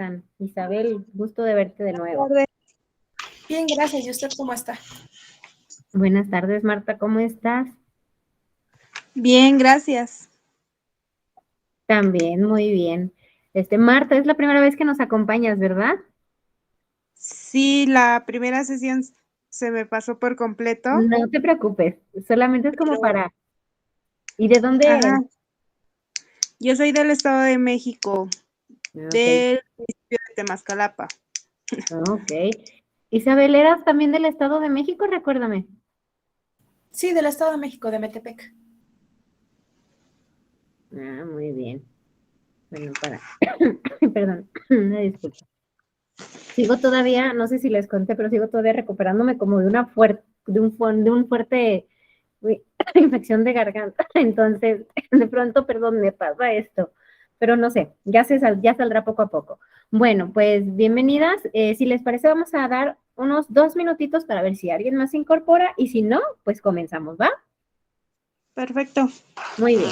están? Isabel, gusto de verte de nuevo. Buenas tardes. Bien, gracias. ¿Y usted cómo está? Buenas tardes, Marta, ¿cómo estás? Bien, gracias. También, muy bien. Marta, es la primera vez que nos acompañas, ¿verdad? Sí, la primera sesión se me pasó por completo. No te preocupes, solamente es como Pero, para... ¿Y de dónde eres? yo soy del Estado de México, Ok, del municipio de Temascalapa. ok. Isabel, ¿eras también del Estado de México? Recuérdame. Sí, del Estado de México, de Metepec. Ah, muy bien. Bueno, perdón, una disculpa. Sigo todavía, no sé si les conté, pero sigo todavía recuperándome como de un fuerte infección de garganta. Entonces, de pronto, perdón, me pasa esto. Pero no sé, ya saldrá poco a poco. Bueno, pues bienvenidas. Si les parece, vamos a dar unos 2 minutitos para ver si alguien más se incorpora y si no, pues comenzamos, ¿va? Perfecto. Muy bien.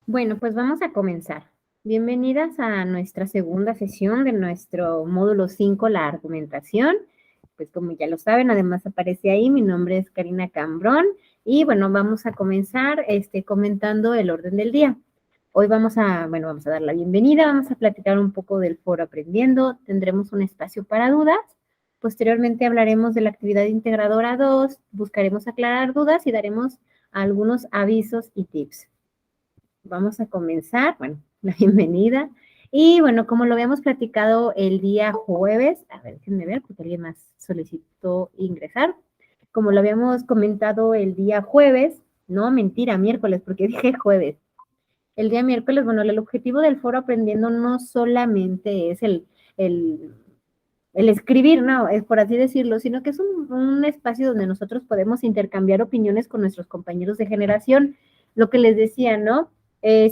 Bueno, pues vamos a comenzar. Bienvenidas a nuestra segunda sesión de nuestro módulo 5, la argumentación. Pues como ya lo saben, además aparece ahí, mi nombre es Karina Cambrón y bueno, vamos a comenzar comentando el orden del día. Hoy vamos a dar la bienvenida, vamos a platicar un poco del foro Aprendiendo, tendremos un espacio para dudas, posteriormente hablaremos de la actividad integradora 2, buscaremos aclarar dudas y daremos algunos avisos y tips. Vamos a comenzar, bueno, la bienvenida. Y bueno, como lo habíamos platicado el día jueves, a ver, déjenme ver, porque alguien más solicitó ingresar. Como lo habíamos comentado el día jueves, no, mentira, miércoles, porque dije jueves. El día miércoles, bueno, el objetivo del foro Aprendiendo no solamente es el, el escribir, no, es por así decirlo, sino que es un espacio donde nosotros podemos intercambiar opiniones con nuestros compañeros de generación. Lo que les decía, ¿no?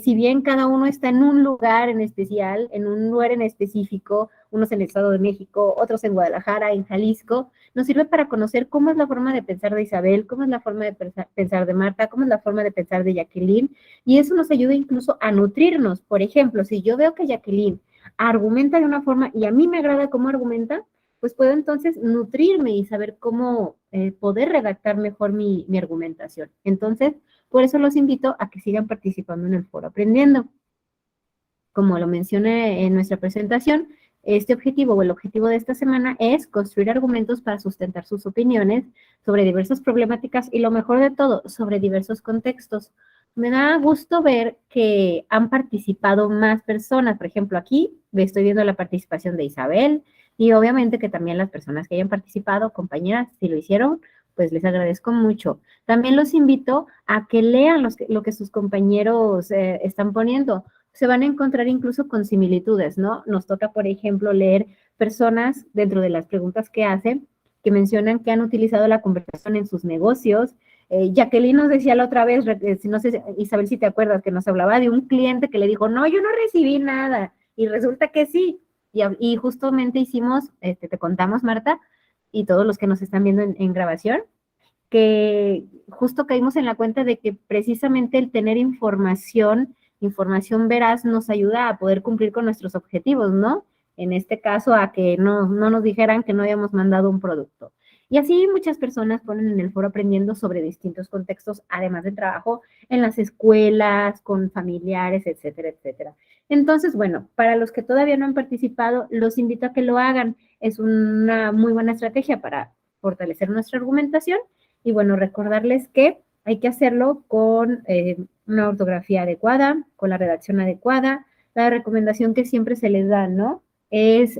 Si bien cada uno está en un lugar en especial, en un lugar en específico, unos en el Estado de México, otros en Guadalajara, en Jalisco, nos sirve para conocer cómo es la forma de pensar de Isabel, cómo es la forma de pensar de Marta, cómo es la forma de pensar de Jacqueline, y eso nos ayuda incluso a nutrirnos. Por ejemplo, si yo veo que Jacqueline argumenta de una forma y a mí me agrada cómo argumenta, pues puedo entonces nutrirme y saber cómo poder redactar mejor mi argumentación. Entonces, por eso los invito a que sigan participando en el foro Aprendiendo. Como lo mencioné en nuestra presentación, este objetivo o el objetivo de esta semana es construir argumentos para sustentar sus opiniones sobre diversas problemáticas y lo mejor de todo, sobre diversos contextos. Me da gusto ver que han participado más personas. Por ejemplo, aquí estoy viendo la participación de Isabel y obviamente que también las personas que hayan participado, compañeras, si lo hicieron, pues les agradezco mucho. También los invito a que lean lo que sus compañeros están poniendo. se van a encontrar incluso con similitudes, ¿no? Nos toca, por ejemplo, leer personas dentro de las preguntas que hacen que mencionan que han utilizado la conversación en sus negocios. Jacqueline nos decía la otra vez, no sé, Isabel, si te acuerdas, que nos hablaba de un cliente que le dijo, no, yo no recibí nada, y resulta que sí. Y justamente hicimos, te contamos, Marta, y todos los que nos están viendo en grabación, que justo caímos en la cuenta de que precisamente el tener información veraz nos ayuda a poder cumplir con nuestros objetivos, ¿no? En este caso, a que no nos dijeran que no habíamos mandado un producto. Y así muchas personas ponen en el foro aprendiendo sobre distintos contextos, además del trabajo en las escuelas, con familiares, etcétera, etcétera. Entonces, bueno, para los que todavía no han participado, los invito a que lo hagan. Es una muy buena estrategia para fortalecer nuestra argumentación y bueno, recordarles que hay que hacerlo con una ortografía adecuada, con la redacción adecuada. La recomendación que siempre se les da, ¿no? Es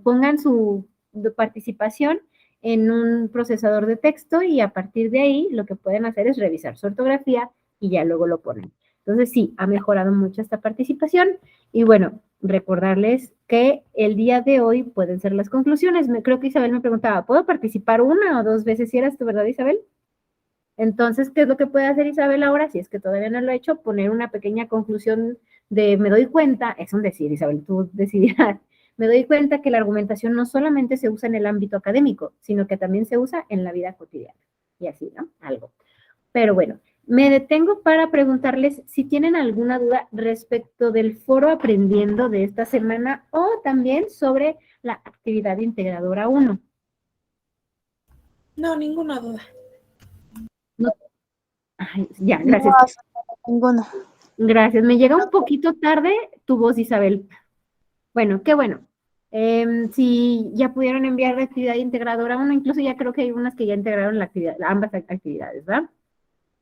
pongan su participación en un procesador de texto y a partir de ahí lo que pueden hacer es revisar su ortografía y ya luego lo ponen. Entonces sí, ha mejorado mucho esta participación y bueno, recordarles que el día de hoy pueden ser las conclusiones. Creo que Isabel me preguntaba, ¿puedo participar una o dos veces? ¿Si eras tú, verdad, Isabel? Entonces, ¿qué es lo que puede hacer Isabel ahora? Si es que todavía no lo ha hecho, poner una pequeña conclusión de me doy cuenta, es un decir, Isabel, tú decidirás, me doy cuenta que la argumentación no solamente se usa en el ámbito académico, sino que también se usa en la vida cotidiana. Y así, ¿no? Algo. Pero bueno, me detengo para preguntarles si tienen alguna duda respecto del foro aprendiendo de esta semana o también sobre la actividad integradora 1. No, ninguna duda. No. Ay, ya, No, gracias. ninguna. Gracias. Me llega un poquito tarde tu voz, Isabel. Bueno, qué bueno. Si ya pudieron enviar la actividad integradora 1, incluso ya creo que hay unas que ya integraron la actividad, ambas actividades, ¿verdad?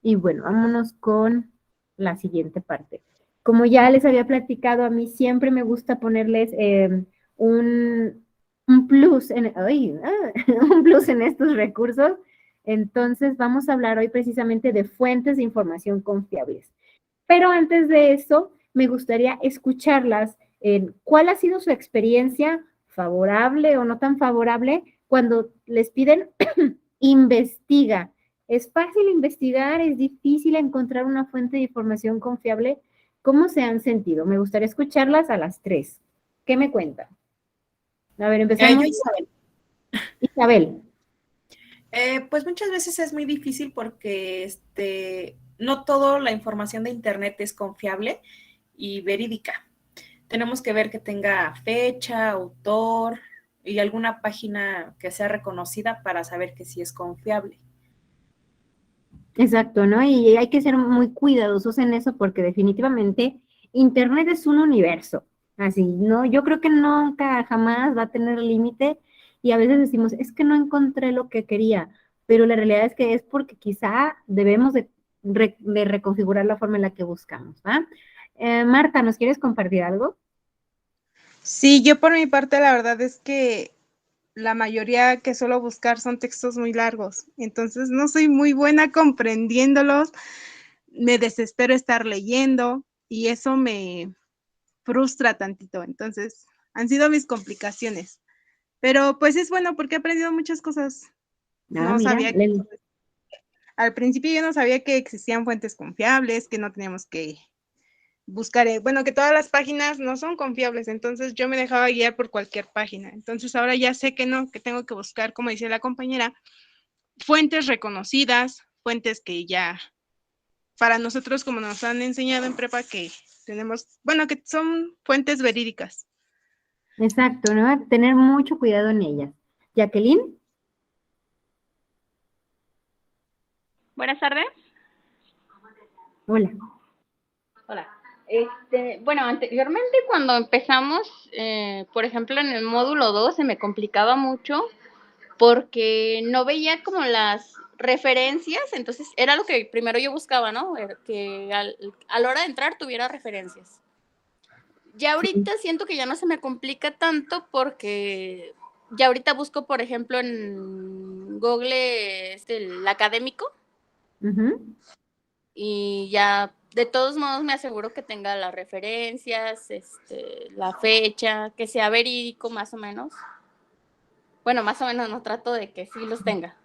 Y bueno, vámonos con la siguiente parte. Como ya les había platicado, a mí siempre me gusta ponerles un plus un plus en estos recursos. Entonces, vamos a hablar hoy precisamente de fuentes de información confiables. Pero antes de eso, me gustaría escucharlas. ¿Cuál ha sido su experiencia favorable o no tan favorable cuando les piden investiga? ¿Es fácil investigar? ¿Es difícil encontrar una fuente de información confiable? ¿Cómo se han sentido? Me gustaría escucharlas a las 3. ¿Qué me cuentan? A ver, empezamos. Isabel. Isabel. Pues muchas veces es muy difícil porque no toda la información de Internet es confiable y verídica. Tenemos que ver que tenga fecha, autor y alguna página que sea reconocida para saber que sí es confiable. Exacto, ¿no? Y hay que ser muy cuidadosos en eso porque definitivamente Internet es un universo. Así, ¿no? Yo creo que nunca, jamás va a tener límite y a veces decimos, es que no encontré lo que quería, pero la realidad es que es porque quizá debemos de reconfigurar la forma en la que buscamos, ¿va? Marta, ¿nos quieres compartir algo? Sí, yo por mi parte la verdad es que la mayoría que suelo buscar son textos muy largos, entonces no soy muy buena comprendiéndolos, me desespero estar leyendo y eso me frustra tantito, entonces han sido mis complicaciones, pero pues es bueno porque he aprendido muchas cosas. Ah, No mira, sabía al principio yo no sabía que existían fuentes confiables, que no teníamos que buscar, bueno, que todas las páginas no son confiables, entonces yo me dejaba guiar por cualquier página. Entonces ahora ya sé que no, que tengo que buscar, como decía la compañera, fuentes reconocidas, fuentes que ya, para nosotros como nos han enseñado en prepa, que tenemos, bueno, que son fuentes verídicas. exacto, ¿no? Tener mucho cuidado en ellas. Jacqueline. Buenas tardes. Hola. Hola. Bueno, anteriormente cuando empezamos, por ejemplo, en el módulo 2 se me complicaba mucho porque no veía como las referencias, entonces era lo que primero yo buscaba, ¿no? Que a la hora de entrar tuviera referencias. Ya ahorita siento que ya no se me complica tanto porque ya ahorita busco, por ejemplo, en Google el académico. Uh-huh. y ya de todos modos me aseguro que tenga las referencias, la fecha, que sea verídico más o menos. Bueno, más o menos no trato de que sí los tenga.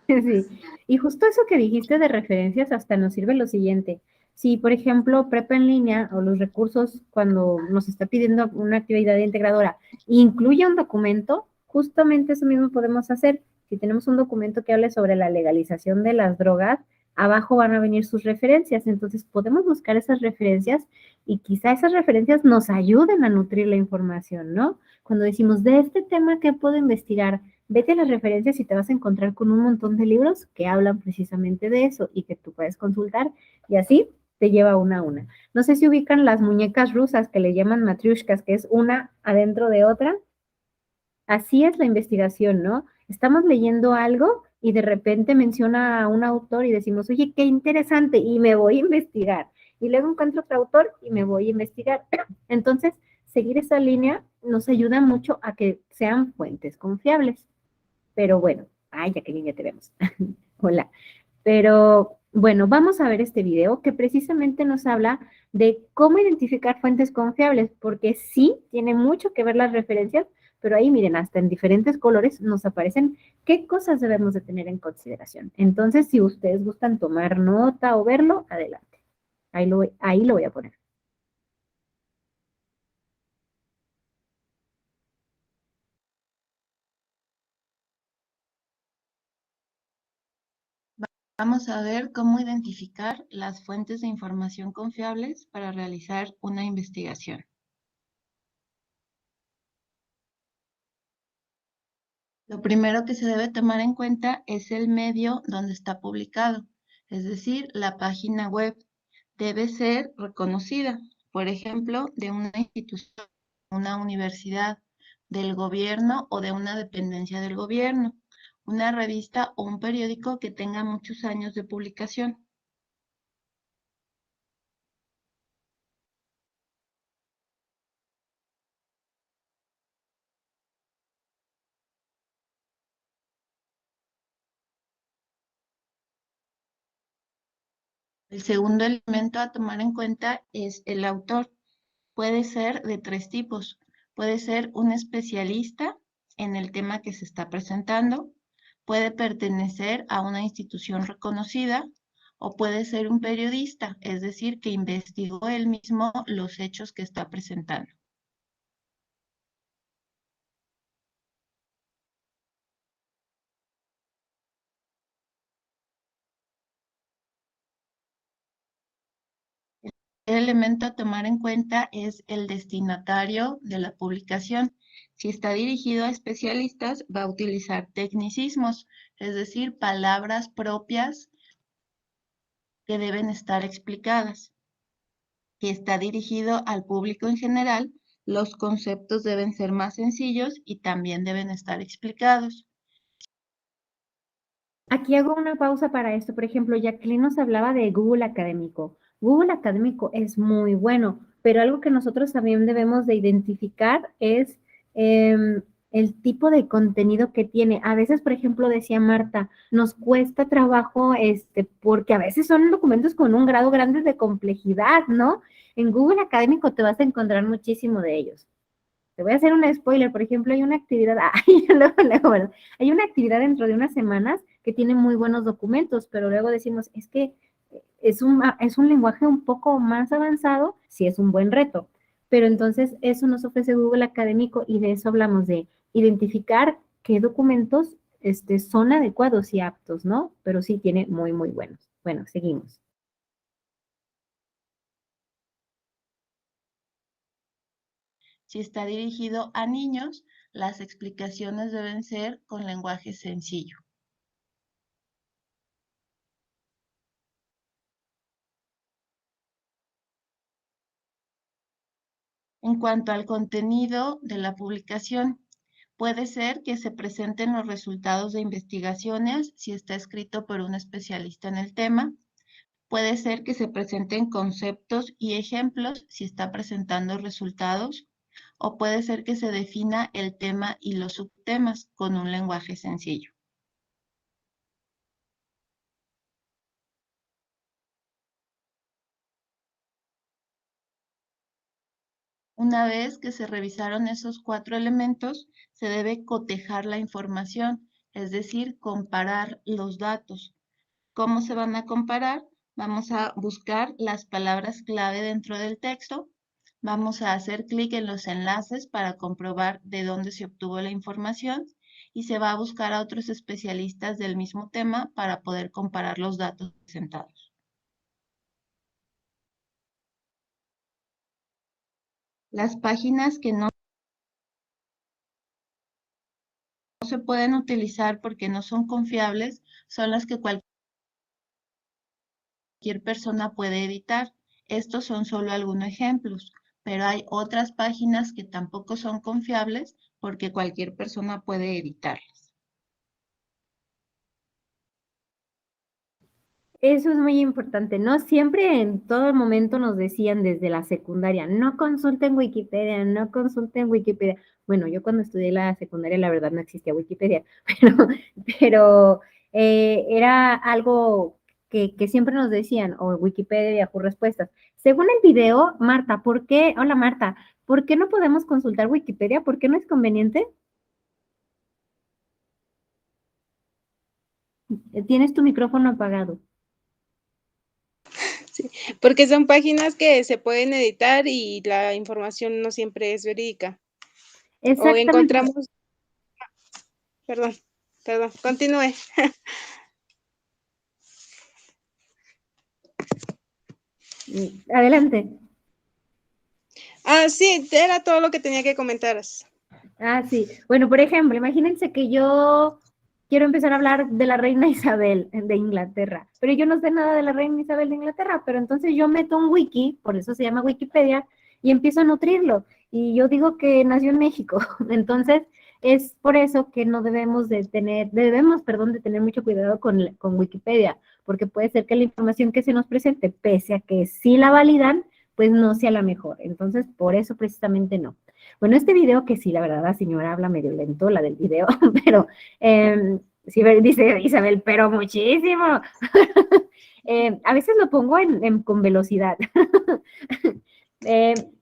Sí, y justo eso que dijiste de referencias hasta nos sirve lo siguiente. Si, por ejemplo, prepa en línea o los recursos, cuando nos está pidiendo una actividad integradora, incluye un documento, justamente eso mismo podemos hacer. Si tenemos un documento que hable sobre la legalización de las drogas, abajo van a venir sus referencias. Entonces, podemos buscar esas referencias y quizá esas referencias nos ayuden a nutrir la información, ¿no? Cuando decimos, de este tema, ¿qué puedo investigar? Vete a las referencias y te vas a encontrar con un montón de libros que hablan precisamente de eso y que tú puedes consultar y así te lleva una a una. No sé si ubican las muñecas rusas que le llaman matriushkas, que es una adentro de otra. Así es la investigación, ¿no? Estamos leyendo algo y de repente menciona a un autor y decimos, oye, qué interesante, y me voy a investigar. Y luego encuentro otro autor y me voy a investigar. Entonces, seguir esa línea nos ayuda mucho a que sean fuentes confiables. Pero bueno, ay, ya que bien, ya te vemos. Hola. Pero bueno, vamos a ver este video que precisamente nos habla de cómo identificar fuentes confiables, porque sí tiene mucho que ver las referencias, pero ahí miren, hasta en diferentes colores nos aparecen qué cosas debemos de tener en consideración. Entonces, si ustedes gustan tomar nota o verlo, adelante. Ahí lo voy a poner. Vamos a ver cómo identificar las fuentes de información confiables para realizar una investigación. Lo primero que se debe tomar en cuenta es el medio donde está publicado, es decir, la página web debe ser reconocida, por ejemplo, de una institución, una universidad, del gobierno o de una dependencia del gobierno, una revista o un periódico que tenga muchos años de publicación. El segundo elemento a tomar en cuenta es el autor. Puede ser de tres tipos. Puede ser un especialista en el tema que se está presentando, puede pertenecer a una institución reconocida o puede ser un periodista, es decir, que investigó él mismo los hechos que está presentando. El elemento a tomar en cuenta es el destinatario de la publicación. Si está dirigido a especialistas, va a utilizar tecnicismos, es decir, palabras propias que deben estar explicadas. Si está dirigido al público en general, los conceptos deben ser más sencillos y también deben estar explicados. Aquí hago una pausa para esto. Por ejemplo, Jacqueline nos hablaba de Google Académico. Google Académico es muy bueno, pero algo que nosotros también debemos de identificar es el tipo de contenido que tiene. A veces, por ejemplo, decía Marta, nos cuesta trabajo porque a veces son documentos con un grado grande de complejidad, ¿no? En Google Académico te vas a encontrar muchísimo de ellos. Te voy a hacer un spoiler, por ejemplo, hay una actividad, bueno, hay una actividad dentro de unas semanas que tiene muy buenos documentos, pero luego decimos, es que es un lenguaje un poco más avanzado, sí es un buen reto, pero entonces eso nos ofrece Google Académico y de eso hablamos de identificar qué documentos son adecuados y aptos, ¿no? Pero sí tiene muy, muy buenos. Bueno, seguimos. Si está dirigido a niños, las explicaciones deben ser con lenguaje sencillo. En cuanto al contenido de la publicación, puede ser que se presenten los resultados de investigaciones si está escrito por un especialista en el tema. Puede ser que se presenten conceptos y ejemplos si está presentando resultados. O puede ser que se defina el tema y los subtemas con un lenguaje sencillo. Una vez que se revisaron esos 4 elementos, se debe cotejar la información, es decir, comparar los datos. ¿Cómo se van a comparar? Vamos a buscar las palabras clave dentro del texto. Vamos a hacer clic en los enlaces para comprobar de dónde se obtuvo la información y se va a buscar a otros especialistas del mismo tema para poder comparar los datos presentados. Las páginas que no se pueden utilizar porque no son confiables son las que cualquier persona puede editar. Estos son solo algunos ejemplos, pero hay otras páginas que tampoco son confiables porque cualquier persona puede editarlas. Eso es muy importante, ¿no? Siempre en todo momento nos decían desde la secundaria, no consulten Wikipedia, no consulten Wikipedia. Bueno, yo cuando estudié la secundaria, la verdad no existía Wikipedia, pero era algo que siempre nos decían, o Wikipedia, Yahoo Respuestas. Según el video, Marta, hola Marta, ¿por qué no podemos consultar Wikipedia? ¿Por qué no es conveniente? Tienes tu micrófono apagado. Sí, porque son páginas que se pueden editar y la información no siempre es verídica. O Exactamente. encontramos... Perdón, continúe. Adelante. Sí, era todo lo que tenía que comentaras. Sí. Bueno, por ejemplo, imagínense que yo quiero empezar a hablar de la reina Isabel de Inglaterra, pero yo no sé nada de la reina Isabel de Inglaterra, pero entonces yo meto un wiki, por eso se llama Wikipedia, y empiezo a nutrirlo. Y yo digo que nació en México. Entonces, es por eso que no debemos de tener mucho cuidado con Wikipedia, porque puede ser que la información que se nos presente, pese a que sí la validan, pues no sea la mejor. Entonces, por eso precisamente no. Bueno, este video que sí, la verdad, la señora habla medio lento, la del video, pero sí, dice Isabel, pero muchísimo. A veces lo pongo con velocidad.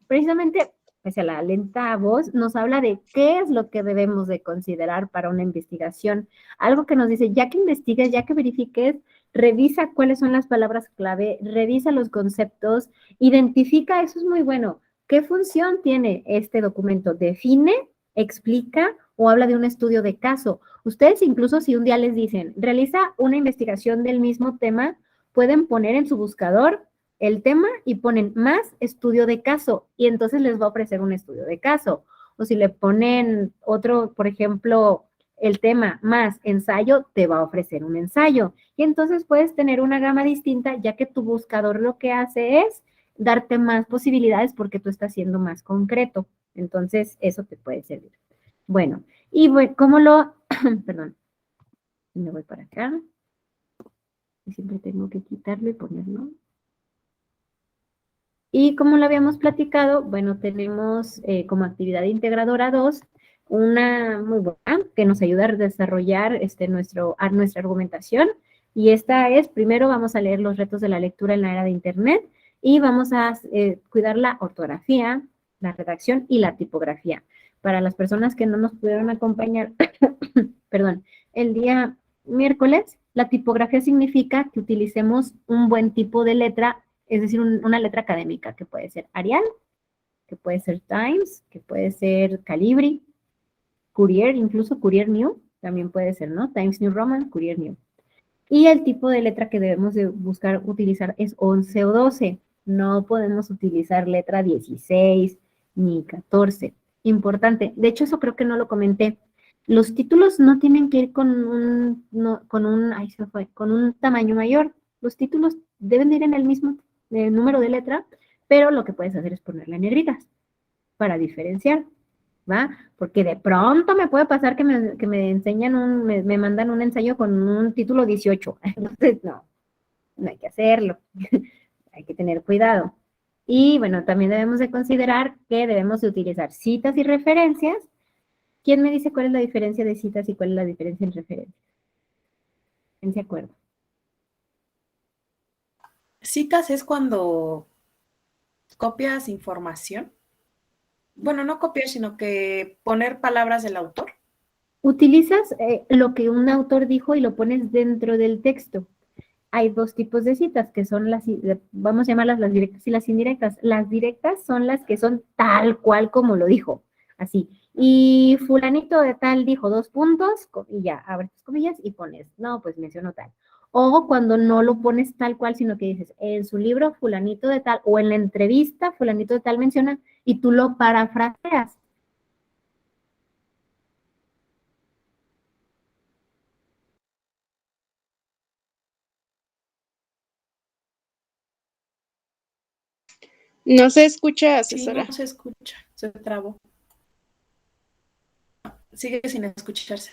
Precisamente, pese a la lenta voz, nos habla de qué es lo que debemos de considerar para una investigación. Algo que nos dice, ya que investigues, ya que verifiques, revisa cuáles son las palabras clave, revisa los conceptos, identifica, eso es muy bueno. ¿Qué función tiene este documento? ¿Define, explica o habla de un estudio de caso? Ustedes incluso si un día les dicen, realiza una investigación del mismo tema, pueden poner en su buscador el tema y ponen más estudio de caso y entonces les va a ofrecer un estudio de caso. O si le ponen otro, por ejemplo, el tema más ensayo, te va a ofrecer un ensayo. Y entonces puedes tener una gama distinta ya que tu buscador lo que hace es darte más posibilidades porque tú estás siendo más concreto. Entonces, eso te puede servir. Bueno, y bueno, ¿cómo lo...? Perdón, me voy para acá. Siempre tengo que quitarlo y ponerlo. Y como lo habíamos platicado, bueno, tenemos como actividad integradora 2 una muy buena que nos ayuda a desarrollar nuestra argumentación. Y esta es, primero vamos a leer los retos de la lectura en la era de Internet y vamos a cuidar la ortografía, la redacción y la tipografía. Para las personas que no nos pudieron acompañar, perdón, el día miércoles, la tipografía significa que utilicemos un buen tipo de letra, es decir, una letra académica, que puede ser Arial, que puede ser Times, que puede ser Calibri, Courier, incluso Courier New, también puede ser, ¿no? Times New Roman, Courier New. Y el tipo de letra que debemos de buscar utilizar es 11 o 12. No podemos utilizar letra 16 ni 14. Importante. De hecho, eso creo que no lo comenté. Los títulos no tienen que ir con un tamaño mayor. Los títulos deben de ir en el mismo número de letra, pero lo que puedes hacer es ponerla en negritas para diferenciar, ¿va? Porque de pronto me puede pasar que me enseñan me mandan un ensayo con un título 18. Entonces, no hay que hacerlo. Hay que tener cuidado. Y bueno, también debemos de considerar que debemos de utilizar citas y referencias. ¿Quién me dice cuál es la diferencia de citas y cuál es la diferencia en referencias? ¿Quién se acuerda? Citas es cuando copias información bueno, no copiar, sino que poner palabras del autor. Utilizas lo que un autor dijo y lo pones dentro del texto. Hay dos tipos de citas, que son vamos a llamarlas las directas y las indirectas. Las directas son las que son tal cual como lo dijo, así. Y fulanito de tal dijo 2 puntos, y ya, abres comillas y pones, no, pues menciono tal. O cuando no lo pones tal cual, sino que dices, en su libro fulanito de tal, o en la entrevista fulanito de tal menciona, y tú lo parafraseas. No se escucha, Sí, asesora. no se escucha, se trabó. Sigue sin escucharse.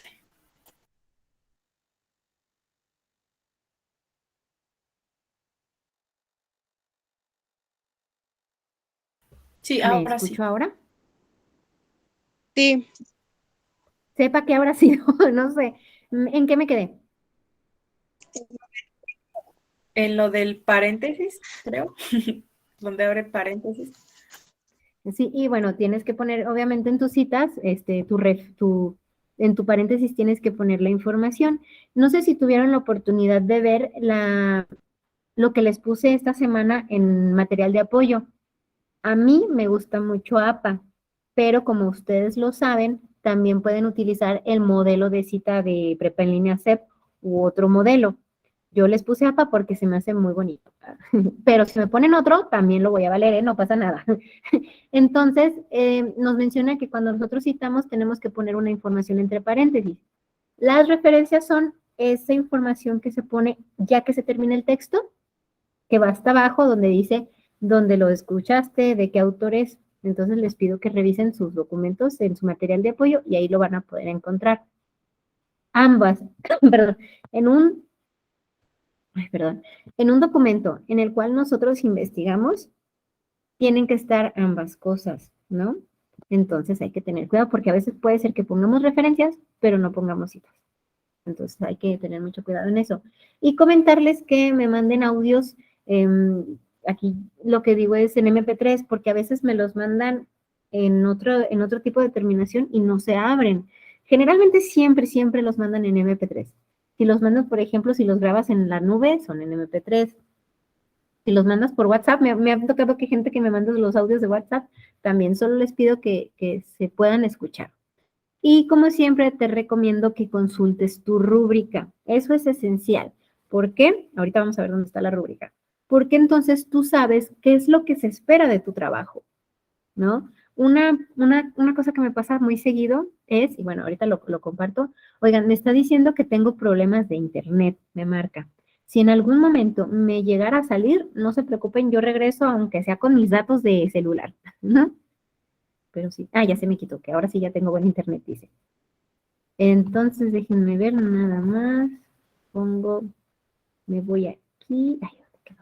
Sí, ¿Me ahora escucho sí. ahora? Sí, Sepa que habrá sido, no sé. ¿En qué me quedé? En lo del paréntesis, creo, donde abre paréntesis. Sí, y bueno, tienes que poner, obviamente en tus citas, en tu paréntesis tienes que poner la información. No sé si tuvieron la oportunidad de ver lo que les puse esta semana en material de apoyo. A mí me gusta mucho APA, pero como ustedes lo saben, también pueden utilizar el modelo de cita de prepa en línea CEP u otro modelo. Yo les puse APA porque se me hace muy bonito. Pero si me ponen otro, también lo voy a valer, ¿eh? No pasa nada. Entonces, nos menciona que cuando nosotros citamos tenemos que poner una información entre paréntesis. Las referencias son esa información que se pone ya que se termina el texto, que va hasta abajo donde dice dónde lo escuchaste, de qué autor es. Entonces les pido que revisen sus documentos en su material de apoyo y ahí lo van a poder encontrar. Ambas, perdón, en un en un documento en el cual nosotros investigamos, tienen que estar ambas cosas, ¿no? Entonces hay que tener cuidado porque a veces puede ser que pongamos referencias, pero no pongamos citas. Entonces hay que tener mucho cuidado en eso. Y comentarles que me manden audios, aquí lo que digo es en MP3, porque a veces me los mandan en otro tipo de terminación y no se abren. Generalmente siempre los mandan en MP3. Si los mandas, por ejemplo, si los grabas en la nube, son en MP3. Si los mandas por WhatsApp, me ha tocado que gente que me manda los audios de WhatsApp, también solo les pido que se puedan escuchar. Y como siempre, te recomiendo que consultes tu rúbrica. Eso es esencial. ¿Por qué? Ahorita vamos a ver dónde está la rúbrica. Porque entonces tú sabes qué es lo que se espera de tu trabajo, ¿no? Una cosa que me pasa muy seguido es, y bueno, ahorita lo comparto, oigan, me está diciendo que tengo problemas de internet, me marca. Si en algún momento me llegara a salir, no se preocupen, yo regreso aunque sea con mis datos de celular, ¿no? Pero sí, ya se me quitó, que ahora sí ya tengo buen internet, dice. Entonces, déjenme ver nada más. Me voy aquí. Ay, ¿dónde quedó?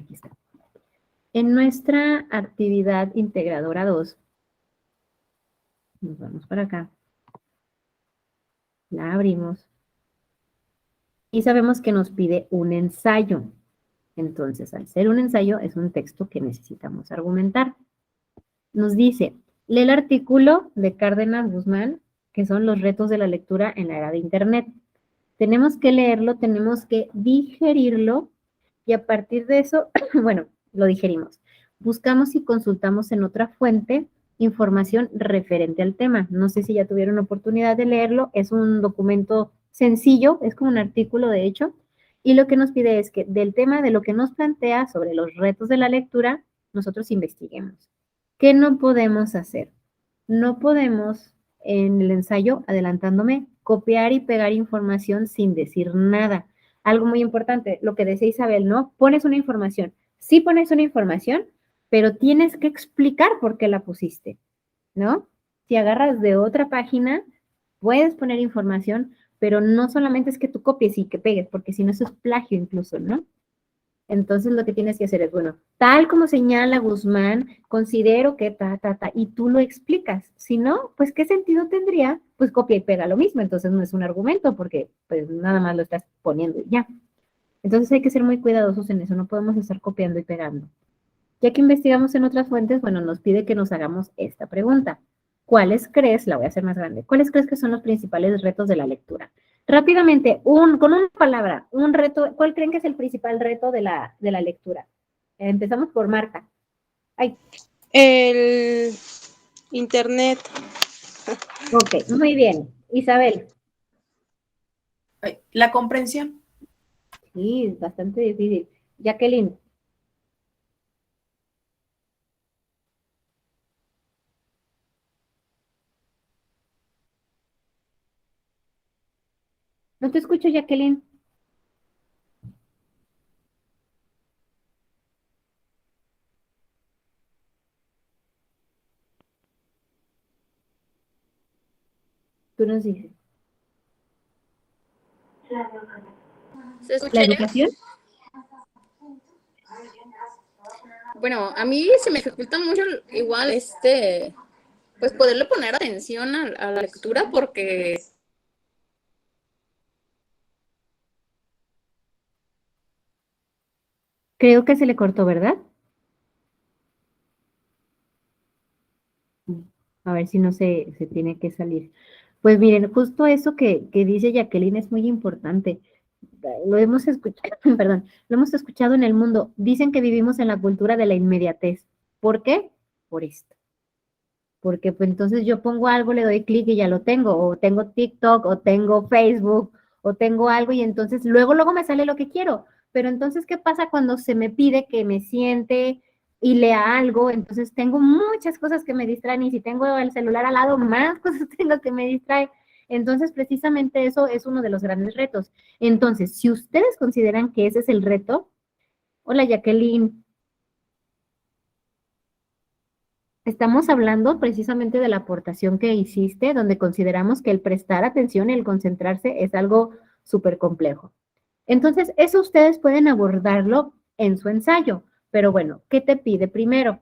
Aquí está. En nuestra actividad integradora 2, nos vamos para acá. La abrimos. Y sabemos que nos pide un ensayo. Entonces, al ser un ensayo, es un texto que necesitamos argumentar. Nos dice, lee el artículo de Cárdenas Guzmán, que son los retos de la lectura en la era de Internet. Tenemos que leerlo, tenemos que digerirlo y a partir de eso, bueno, lo digerimos. Buscamos y consultamos en otra fuente información referente al tema. No sé si ya tuvieron oportunidad de leerlo, es un documento sencillo, es como un artículo de hecho, y lo que nos pide es que del tema de lo que nos plantea sobre los retos de la lectura, nosotros investiguemos. ¿Qué no podemos hacer? No podemos, en el ensayo, adelantándome, copiar y pegar información sin decir nada. Algo muy importante, lo que decía Isabel, ¿no? Pones una información. Sí pones una información, pero tienes que explicar por qué la pusiste, ¿no? Si agarras de otra página, puedes poner información, pero no solamente es que tú copies y que pegues, porque si no eso es plagio incluso, ¿no? Entonces lo que tienes que hacer es, bueno, tal como señala Guzmán, considero que y tú lo explicas. Si no, pues ¿qué sentido tendría? Pues copia y pega lo mismo, entonces no es un argumento porque pues nada más lo estás poniendo y ya. Entonces hay que ser muy cuidadosos en eso, no podemos estar copiando y pegando. Ya que investigamos en otras fuentes, bueno, nos pide que nos hagamos esta pregunta. ¿Cuáles crees, la voy a hacer más grande, cuáles crees que son los principales retos de la lectura? Rápidamente, con una palabra, un reto, ¿cuál creen que es el principal reto de la lectura? Empezamos por Marta. Ay. El internet. Ok, muy bien. Isabel. La comprensión. Sí, es bastante difícil. Jacqueline. No te escucho, Jacqueline. Tú nos dices. ¿Se escucha ¿La ya? educación? Bueno, a mí se me dificulta mucho igual pues poderle poner atención a la lectura porque Creo que se le cortó, ¿verdad? A ver si no se tiene que salir. Pues miren, justo eso que dice Jacqueline es muy importante. Lo hemos escuchado, perdón, lo hemos escuchado en el mundo. Dicen que vivimos en la cultura de la inmediatez. ¿Por qué? Por esto. Porque pues entonces yo pongo algo, le doy clic y ya lo tengo, o tengo TikTok, o tengo Facebook, o tengo algo y entonces luego me sale lo que quiero. Pero entonces, ¿qué pasa cuando se me pide que me siente y lea algo? Entonces tengo muchas cosas que me distraen y si tengo el celular al lado, más cosas tengo que me distraen. Entonces, precisamente eso es uno de los grandes retos. Entonces, si ustedes consideran que ese es el reto, hola Jacqueline, estamos hablando precisamente de la aportación que hiciste, donde consideramos que el prestar atención y el concentrarse es algo súper complejo. Entonces, eso ustedes pueden abordarlo en su ensayo, pero bueno, ¿qué te pide primero?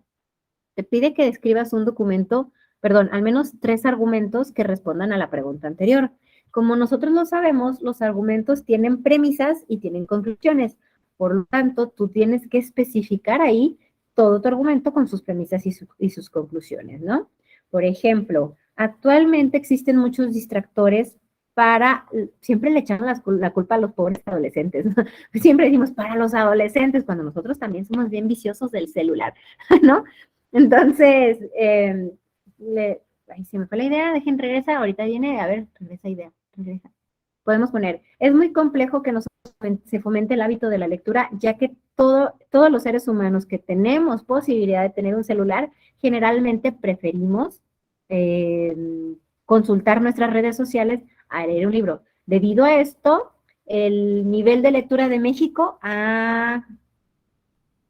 Te pide que escribas un documento, perdón, al menos 3 argumentos que respondan a la pregunta anterior. Como nosotros lo sabemos, los argumentos tienen premisas y tienen conclusiones. Por lo tanto, tú tienes que especificar ahí todo tu argumento con sus premisas y sus conclusiones, ¿no? Por ejemplo, actualmente existen muchos distractores siempre le echamos la culpa a los pobres adolescentes, ¿no? Siempre decimos para los adolescentes, cuando nosotros también somos bien viciosos del celular, ¿no? Entonces, ay, se me fue la idea, dejen regresa, ahorita viene, a ver, regresa idea, regresa. Podemos poner, es muy complejo que se fomente el hábito de la lectura, ya que todos los seres humanos que tenemos posibilidad de tener un celular, generalmente preferimos consultar nuestras redes sociales a leer un libro. Debido a esto, el nivel de lectura de México ha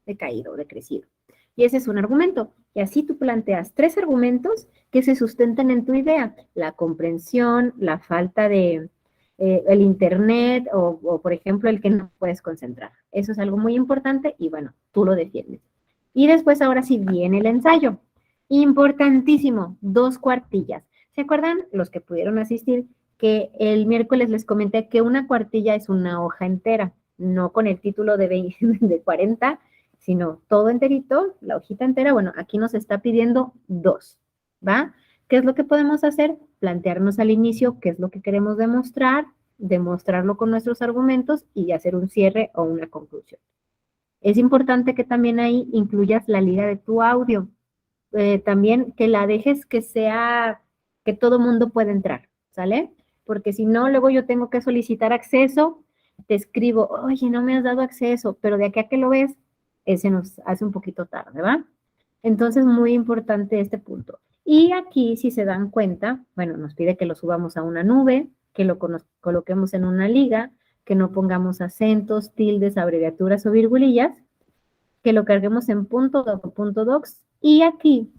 decaído, decrecido. Y ese es un argumento. Y así tú planteas 3 argumentos que se sustentan en tu idea. La comprensión, la falta de el internet o, por ejemplo, el que no puedes concentrar. Eso es algo muy importante y bueno, tú lo defiendes. Y después ahora sí viene el ensayo. Importantísimo, 2 cuartillas. ¿Se acuerdan los que pudieron asistir que el miércoles les comenté que una cuartilla es una hoja entera, no con el título de, 20, de 40, sino todo enterito, la hojita entera? Bueno, aquí nos está pidiendo 2, ¿va? ¿Qué es lo que podemos hacer? Plantearnos al inicio qué es lo que queremos demostrar, demostrarlo con nuestros argumentos y hacer un cierre o una conclusión. Es importante que también ahí incluyas la liga de tu audio. También que la dejes que sea, que todo mundo pueda entrar, ¿sale? Porque si no, luego yo tengo que solicitar acceso, te escribo, oye, no me has dado acceso, pero de aquí a que lo ves, se nos hace un poquito tarde, ¿va? Entonces, muy importante este punto. Y aquí, si se dan cuenta, bueno, nos pide que lo subamos a una nube, que lo coloquemos en una liga, que no pongamos acentos, tildes, abreviaturas o virgulillas, que lo carguemos en .doc. Y aquí,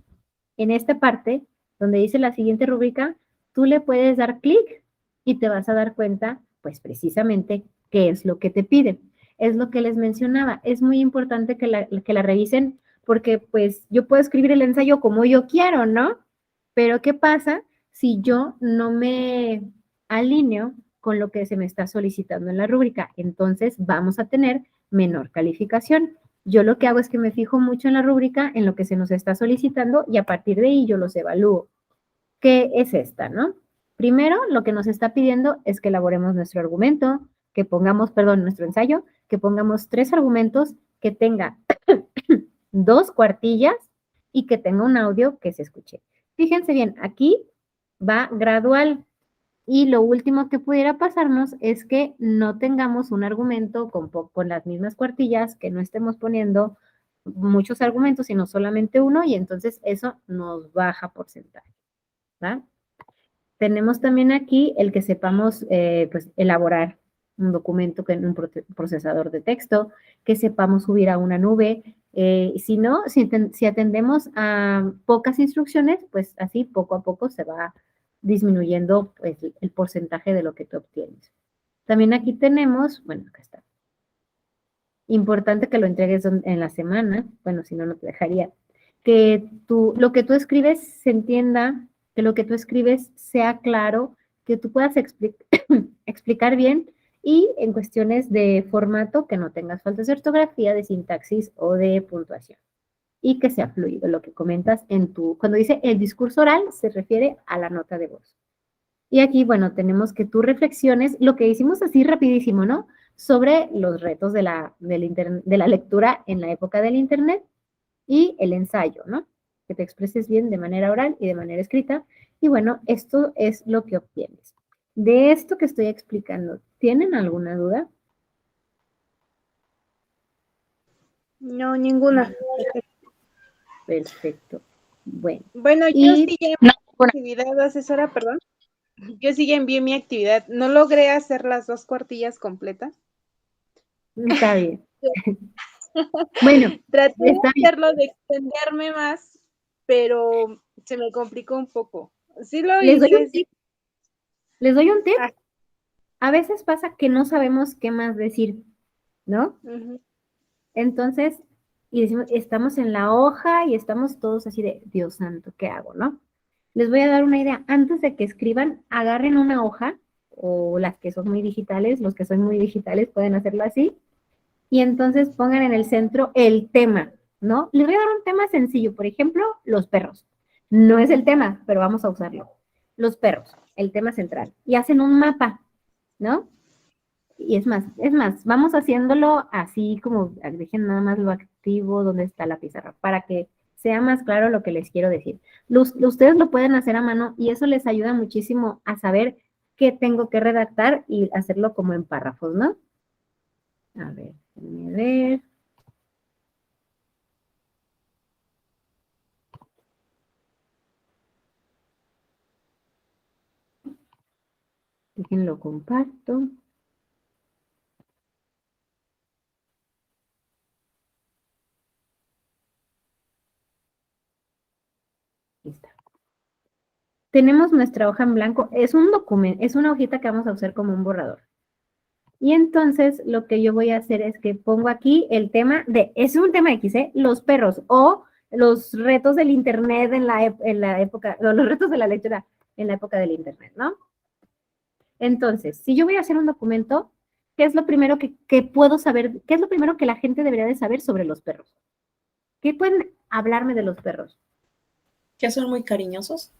en esta parte, donde dice la siguiente rúbrica, tú le puedes dar clic y te vas a dar cuenta, pues precisamente, qué es lo que te pide. Es lo que les mencionaba. Es muy importante que la revisen porque, pues, yo puedo escribir el ensayo como yo quiero, ¿no? Pero, ¿qué pasa si yo no me alineo con lo que se me está solicitando en la rúbrica? Entonces, vamos a tener menor calificación. Yo lo que hago es que me fijo mucho en la rúbrica, en lo que se nos está solicitando y a partir de ahí yo los evalúo. ¿Qué es esta, no? Primero, lo que nos está pidiendo es que elaboremos nuestro argumento, que pongamos, perdón, nuestro ensayo, que pongamos 3 argumentos, que tenga 2 cuartillas y que tenga un audio que se escuche. Fíjense bien, aquí va gradual. Y lo último que pudiera pasarnos es que no tengamos un argumento con las mismas cuartillas, que no estemos poniendo muchos argumentos, sino solamente uno, y entonces eso nos baja porcentaje. ¿Va? Tenemos también aquí el que sepamos pues, elaborar un documento en un procesador de texto, que sepamos subir a una nube. Si no, si atendemos a pocas instrucciones, pues así poco a poco se va disminuyendo pues, el porcentaje de lo que tú obtienes. También aquí tenemos, bueno, acá está. Importante que lo entregues en la semana, bueno, si no, no te dejaría. Que lo que tú escribes se entienda, que lo que tú escribes sea claro, que tú puedas explicar bien y en cuestiones de formato que no tengas faltas de ortografía, de sintaxis o de puntuación. Y que sea fluido lo que comentas cuando dice el discurso oral, se refiere a la nota de voz. Y aquí, bueno, tenemos que tú reflexiones, lo que hicimos así rapidísimo, ¿no? Sobre los retos de la lectura en la época del Internet y el ensayo, ¿no? Que te expreses bien de manera oral y de manera escrita. Y bueno, esto es lo que obtienes. De esto que estoy explicando, ¿tienen alguna duda? No, ninguna. Perfecto. Bueno. Bueno, yo y sí ya envié mi actividad, asesora, perdón. Yo sí ya envié mi actividad. No logré hacer las 2 cuartillas completas. está bien. Bueno, Traté de está bien. hacerlo, de extenderme más, pero se me complicó un poco. Sí lo Les doy hice. un tip. Les doy un tip. Ah. A veces pasa que no sabemos qué más decir, ¿no? Ujú. Entonces, y decimos, estamos en la hoja y estamos todos así de, Dios santo, ¿qué hago, no? Les voy a dar una idea. Antes de que escriban, agarren una hoja, o las que son muy digitales, los que son muy digitales pueden hacerlo así, y entonces pongan en el centro el tema, ¿no? Les voy a dar un tema sencillo, por ejemplo, los perros. No es el tema, pero vamos a usarlo. Los perros, el tema central. Y hacen un mapa, ¿no? Y es más, vamos haciéndolo así como, dejen nada más lo activo, donde está la pizarra, para que sea más claro lo que les quiero decir. Ustedes lo pueden hacer a mano y eso les ayuda muchísimo a saber qué tengo que redactar y hacerlo como en párrafos, ¿no? A ver, déjenme ver. Déjenlo comparto. Ahí está. Tenemos nuestra hoja en blanco. Es un documento, es una hojita que vamos a usar como un borrador. Y entonces lo que yo voy a hacer es que pongo aquí el tema es un tema X, los perros o los retos del Internet en la época, o los retos de la lectura en la época del Internet, ¿no? Entonces, si yo voy a hacer un documento, ¿qué es lo primero que puedo saber? ¿Qué es lo primero que la gente debería de saber sobre los perros? ¿Qué pueden hablarme de los perros? Que son muy cariñosos.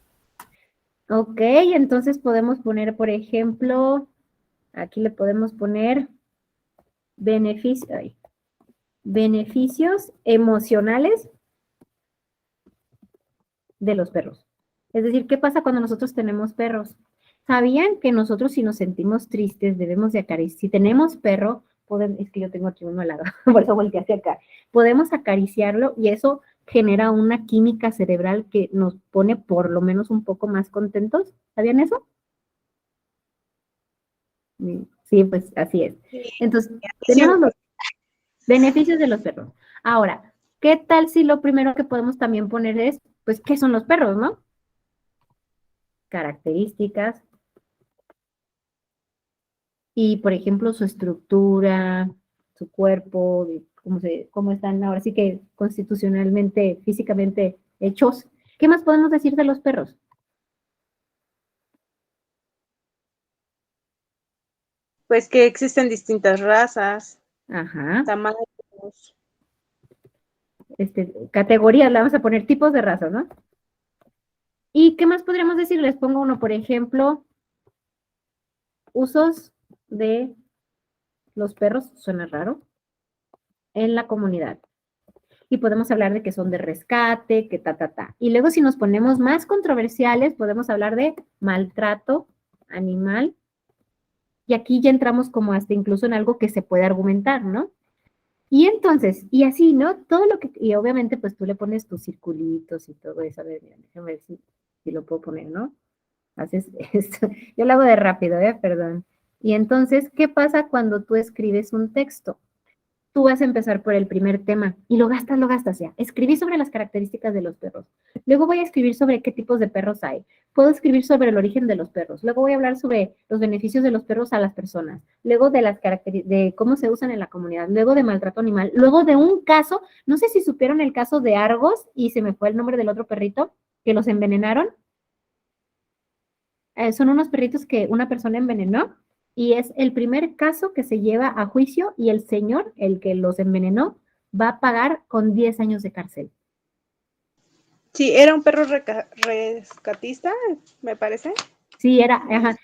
Ok, entonces podemos poner, por ejemplo, aquí le podemos poner beneficios emocionales de los perros. Es decir, ¿qué pasa cuando nosotros tenemos perros? ¿Sabían que nosotros si nos sentimos tristes debemos de acariciar? Si tenemos perro, es que yo tengo aquí uno al lado, por eso volteé hacia acá. Podemos acariciarlo y eso genera una química cerebral que nos pone por lo menos un poco más contentos. ¿Sabían eso? Sí, pues así es. Entonces, tenemos los beneficios de los perros. Ahora, ¿qué tal si lo primero que podemos también poner es, pues, ¿qué son los perros, no? Características y, por ejemplo, su estructura, su cuerpo, cómo están ahora sí que constitucionalmente, físicamente hechos. ¿Qué más podemos decir de los perros? Pues que existen distintas razas, Ajá. tamaños. categorías, le vamos a poner tipos de razas, ¿no? ¿Y qué más podríamos decir? Les pongo uno, por ejemplo, usos de los perros, suena raro, en la comunidad. Y podemos hablar de que son de rescate, que ta. Y luego si nos ponemos más controversiales, podemos hablar de maltrato animal. Y aquí ya entramos como hasta incluso en algo que se puede argumentar, ¿no? Y entonces, y así, ¿no? Todo lo que, y obviamente pues tú le pones tus circulitos y todo eso. A ver, mira, déjame ver si lo puedo poner, ¿no? Haces esto. Yo lo hago de rápido, perdón. Y entonces, ¿qué pasa cuando tú escribes un texto? Tú vas a empezar por el primer tema y lo gastas ya. Escribí sobre las características de los perros. Luego voy a escribir sobre qué tipos de perros hay. Puedo escribir sobre el origen de los perros. Luego voy a hablar sobre los beneficios de los perros a las personas. Luego de las características, de cómo se usan en la comunidad. Luego de maltrato animal. Luego de un caso, no sé si supieron el caso de Argos y se me fue el nombre del otro perrito que los envenenaron. Son unos perritos que una persona envenenó y es el primer caso que se lleva a juicio y el señor, el que los envenenó, va a pagar con 10 años de cárcel. Sí, era un perro rescatista, me parece. Sí, ajá.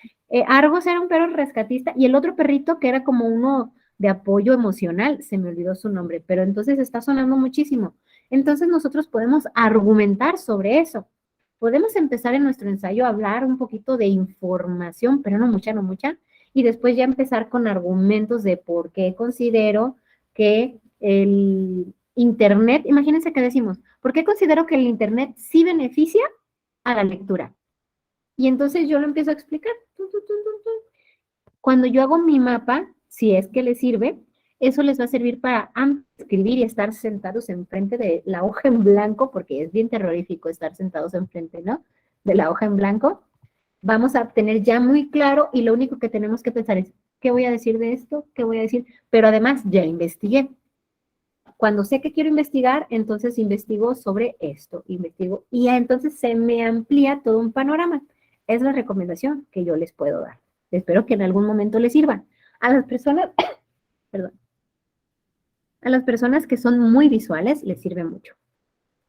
Argos era un perro rescatista y el otro perrito que era como uno de apoyo emocional, se me olvidó su nombre, pero entonces está sonando muchísimo. Entonces nosotros podemos argumentar sobre eso. Podemos empezar en nuestro ensayo a hablar un poquito de información, pero no mucha, y después ya empezar con argumentos de por qué considero que el Internet, imagínense que decimos, ¿por qué considero que el Internet sí beneficia a la lectura? Y entonces yo lo empiezo a explicar. Cuando yo hago mi mapa, si es que les sirve, eso les va a servir para escribir y estar sentados enfrente de la hoja en blanco, porque es bien terrorífico estar sentados enfrente, ¿no? De la hoja en blanco. Vamos a tener ya muy claro y lo único que tenemos que pensar es, ¿qué voy a decir de esto? ¿Qué voy a decir? Pero además ya investigué. Cuando sé que quiero investigar, entonces investigo sobre esto, investigo y entonces se me amplía todo un panorama. Es la recomendación que yo les puedo dar. Espero que en algún momento les sirva. A las personas, perdón, a las personas que son muy visuales les sirve mucho.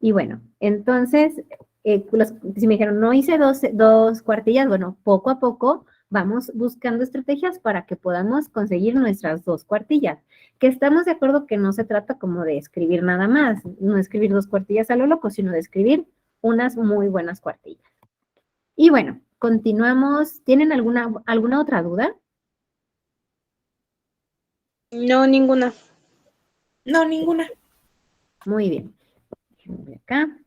Y bueno, entonces, si me dijeron, no hice dos cuartillas, bueno, poco a poco vamos buscando estrategias para que podamos conseguir nuestras 2 cuartillas. Que estamos de acuerdo que no se trata como de escribir nada más, no escribir 2 cuartillas a lo loco, sino de escribir unas muy buenas cuartillas. Y bueno, continuamos. ¿Tienen alguna otra duda? No, ninguna. No, ninguna. Muy bien. Déjenme ver acá.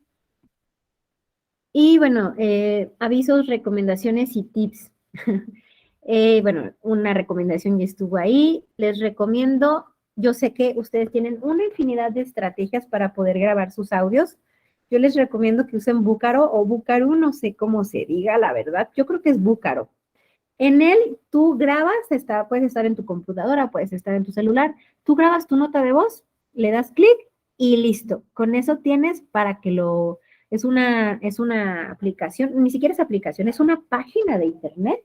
Y bueno, avisos, recomendaciones y tips. Bueno, una recomendación ya estuvo ahí. Les recomiendo, yo sé que ustedes tienen una infinidad de estrategias para poder grabar sus audios. Yo les recomiendo que usen Búcaro o Bucaroo, no sé cómo se diga, la verdad. Yo creo que es Búcaro. En él tú grabas, puedes estar en tu computadora, puedes estar en tu celular. Tú grabas tu nota de voz, le das clic y listo. Con eso tienes para que es una aplicación, ni siquiera es aplicación, es una página de internet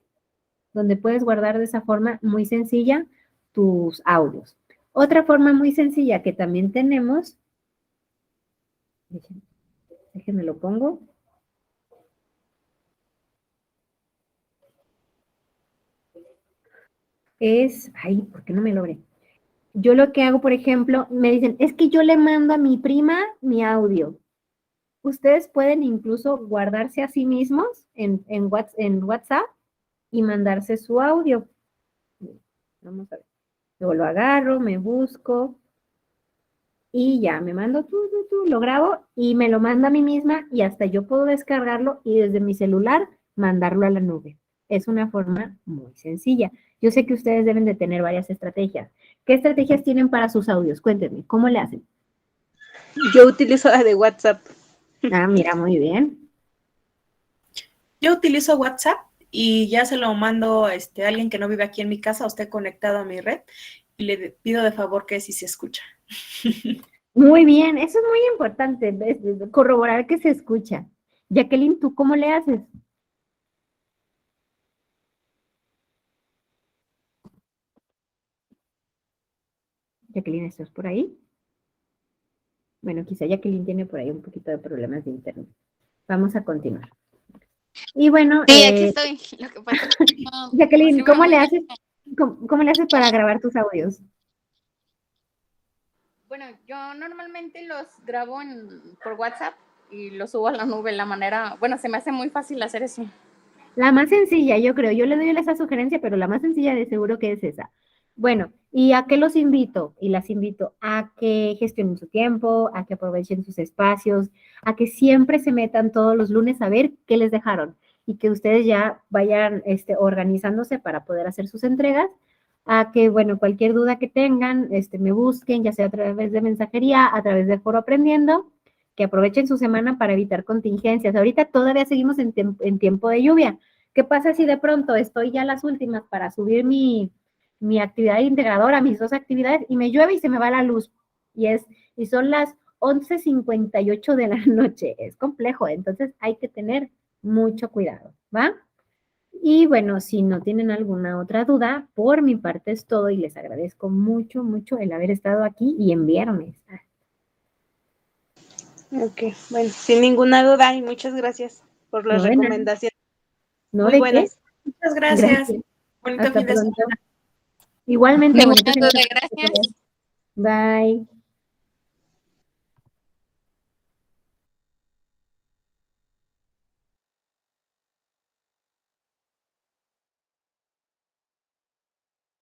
donde puedes guardar de esa forma muy sencilla tus audios. Otra forma muy sencilla que también tenemos, déjenme lo pongo, ay, ¿por qué no me logré? Yo lo que hago, por ejemplo, me dicen, es que yo le mando a mi prima mi audio. Ustedes pueden incluso guardarse a sí mismos en WhatsApp y mandarse su audio. Vamos a ver. Luego lo agarro, me busco y ya me mando, lo grabo y me lo mando a mí misma y hasta yo puedo descargarlo y desde mi celular mandarlo a la nube. Es una forma muy sencilla. Yo sé que ustedes deben de tener varias estrategias. ¿Qué estrategias tienen para sus audios? Cuéntenme, ¿cómo le hacen? Yo utilizo la de WhatsApp. Ah, mira, muy bien. Yo utilizo WhatsApp y ya se lo mando a alguien que no vive aquí en mi casa o esté conectado a mi red y le pido de favor que sí se escucha. Muy bien, eso es muy importante, corroborar que se escucha. Jacqueline, ¿tú cómo le haces? Jacqueline, ¿estás por ahí? Bueno, quizá Jacqueline tiene por ahí un poquito de problemas de internet. Vamos a continuar. Y bueno, Sí, aquí estoy. Lo que pasa es que no Jacqueline, sirve ¿cómo muy le bien. haces, cómo le haces para grabar tus audios? Bueno, yo normalmente los grabo por WhatsApp y los subo a la nube. La manera, bueno, se me hace muy fácil hacer eso. La más sencilla, yo creo. Yo le doy esa sugerencia, pero la más sencilla de seguro que es esa. Bueno, ¿y a qué los invito? Y las invito a que gestionen su tiempo, a que aprovechen sus espacios, a que siempre se metan todos los lunes a ver qué les dejaron y que ustedes ya vayan organizándose para poder hacer sus entregas, a que, bueno, cualquier duda que tengan, me busquen, ya sea a través de mensajería, a través del foro Aprendiendo, que aprovechen su semana para evitar contingencias. Ahorita todavía seguimos en tiempo de lluvia. ¿Qué pasa si de pronto estoy ya las últimas para subir mi actividad integradora, mis 2 actividades, y me llueve y se me va la luz? Y son las 11:58 de la noche. Es complejo, entonces hay que tener mucho cuidado, ¿va? Y bueno, si no tienen alguna otra duda, por mi parte es todo y les agradezco mucho, mucho el haber estado aquí y enviarme. Ok, bueno, sin ninguna duda y muchas gracias por las No de nada. recomendaciones. ¿No Muy de buenas. Muchas gracias. Gracias. Bonito Hasta fin de pronto. semana. Igualmente, bonito fin de Ninguna duda, semana. gracias. Bye.